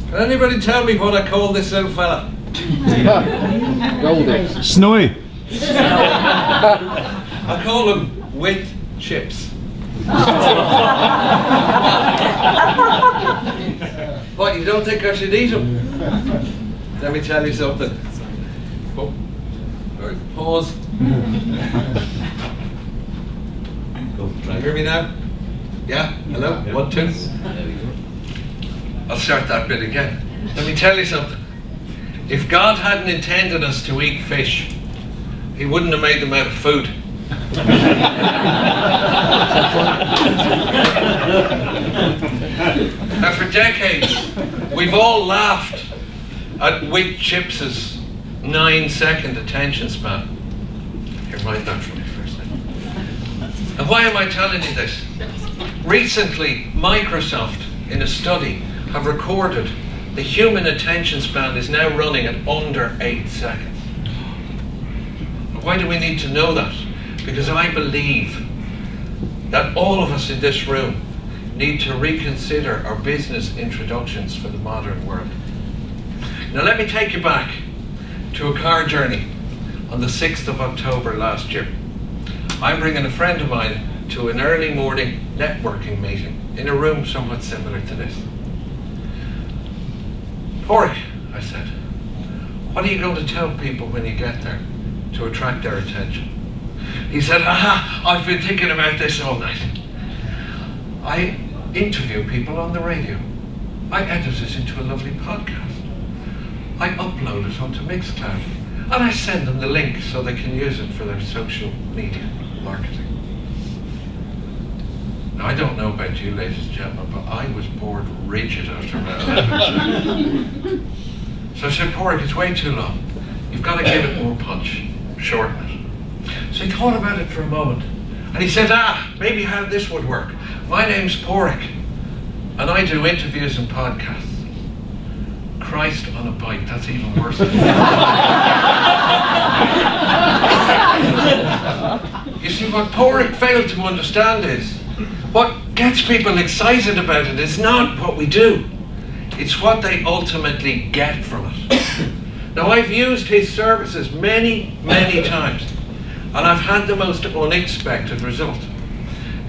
Can anybody tell me what I call this little fella? Goldie. Snowy. I call him with chips. What, you don't think I should eat him? Let me tell you something. Oh. All right, pause. Can you hear me now? Yeah? Hello? 1, 2. I'll start that bit again. Let me tell you something. If God hadn't intended us to eat fish, He wouldn't have made them out of food. Now for decades, we've all laughed at with Chips's 9-second attention span. Here, write that for me for a second. And why am I telling you this? Recently, Microsoft, in a study, have recorded the human attention span is now running at under 8 seconds. Why do we need to know that? Because I believe that all of us in this room need to reconsider our business introductions for the modern world. Now let me take you back to a car journey on the 6th of October last year. I'm bringing a friend of mine to an early morning networking meeting in a room somewhat similar to this. Pork, I said, what are you going to tell people when you get there to attract their attention? He said, I've been thinking about this all night. I interview people on the radio. I edit it into a lovely podcast. I upload it onto Mixcloud. And I send them the link so they can use it for their social media marketing. Now, I don't know about you, ladies and gentlemen, but I was bored rigid after about 11. So I said, Pork, it's way too long. You've got to give it more punch. Shorten it. So he thought about it for a moment. And he said, maybe how this would work. My name's Pork, and I do interviews and podcasts. Christ on a bike, that's even worse. You see, what Pork failed to understand is, what gets people excited about it is not what we do. It's what they ultimately get from it. Now, I've used his services many, many times, and I've had the most unexpected result.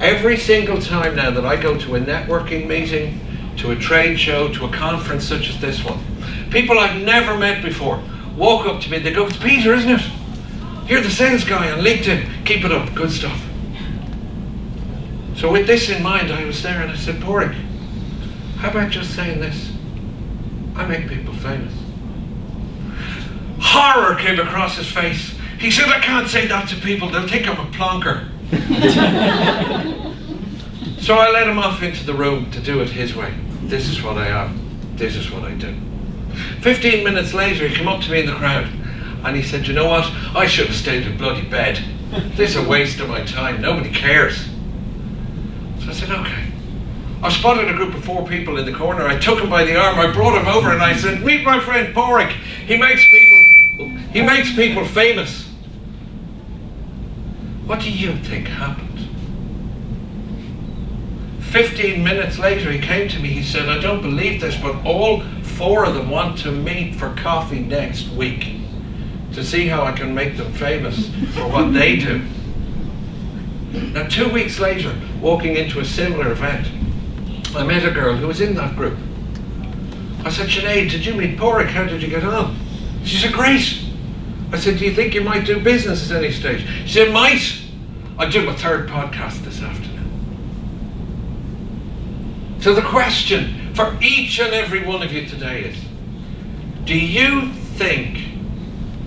Every single time now that I go to a networking meeting, to a trade show, to a conference such as this one, people I've never met before walk up to me and they go, it's Peter, isn't it? You're the sales guy on LinkedIn. Keep it up, good stuff. So with this in mind, I was there and I said, Pork, how about just saying this? I make people famous. Horror came across his face. He said, I can't say that to people, they'll think I'm a plonker. So I let him off into the room to do it his way. This is what I am. This is what I do. 15 minutes later, he came up to me in the crowd and he said, you know what? I should have stayed in bloody bed. This is a waste of my time. Nobody cares. So I said, okay. I spotted a group of 4 people in the corner. I took him by the arm. I brought him over and I said, meet my friend Pork. He makes people famous. What do you think happened? 15 minutes later, he came to me. He said, I don't believe this, but all 4 of them want to meet for coffee next week to see how I can make them famous for what they do. Now, 2 weeks later, walking into a similar event, I met a girl who was in that group. I said, Sinead, did you meet Pork? How did you get on? She said, great. I said, do you think you might do business at any stage? She said, might. I'll do my 3rd podcast this afternoon. So the question for each and every one of you today is, do you think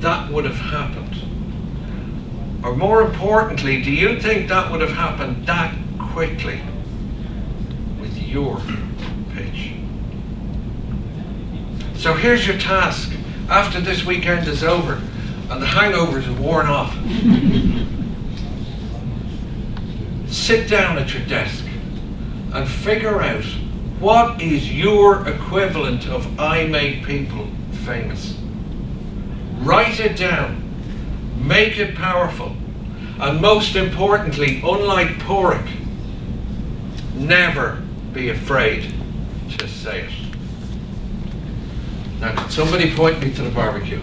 that would have happened? Or more importantly, do you think that would have happened that quickly with your pitch? So here's your task. After this weekend is over and the hangovers are worn off, sit down at your desk and figure out what is your equivalent of I make people famous. Write it down, make it powerful, and most importantly, unlike Pork, never be afraid to say it. Now, can somebody point me to the barbecue?